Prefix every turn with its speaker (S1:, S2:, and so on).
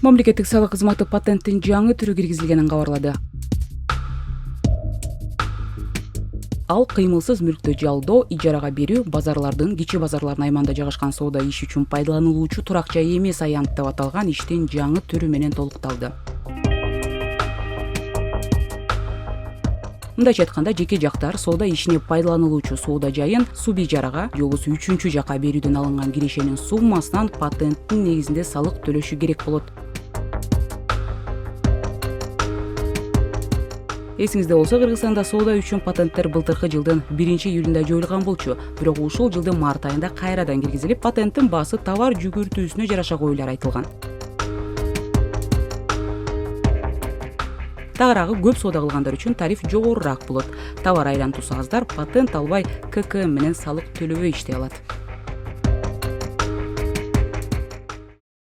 S1: Мамлекеттик салык кызматы патенттин жаңы түрү киргизилгенин кабарлады. Ал кыймылсыз мүлктү жалдоо, ижарага берүү, базарлардын, кичи базарлардын аймагында жайгашкан соода иши үчүн пайдаланылуучу турак жай эмес аянт деп аталган иштин жаңы түрү менен толукталды. Мындайча айтканда, жеке жактар соода ишине пайдаланылуучу соода жайын субижарага же болбосо үчүнчү жакка берүүдөн алынган кирешенин суммасынан патенттин негизинде салык төлөшү керек болот. Эсиңизде болсо, Кыргызстанда соода үчүн патенттер былтыркы жылдын 1-июлунда жоюлган болчу, бирок ушул жылдын март айында кайрадан киргизилип, патенттин баасы товар жүгүртүүсүнө жараша коюлары айтылган. Тагыраагы, көп соода кылгандар үчүн тариф жогорураак болот. Товар айлантуусу аздар патент албай ККМ менен салык төлөбөй иштей алат.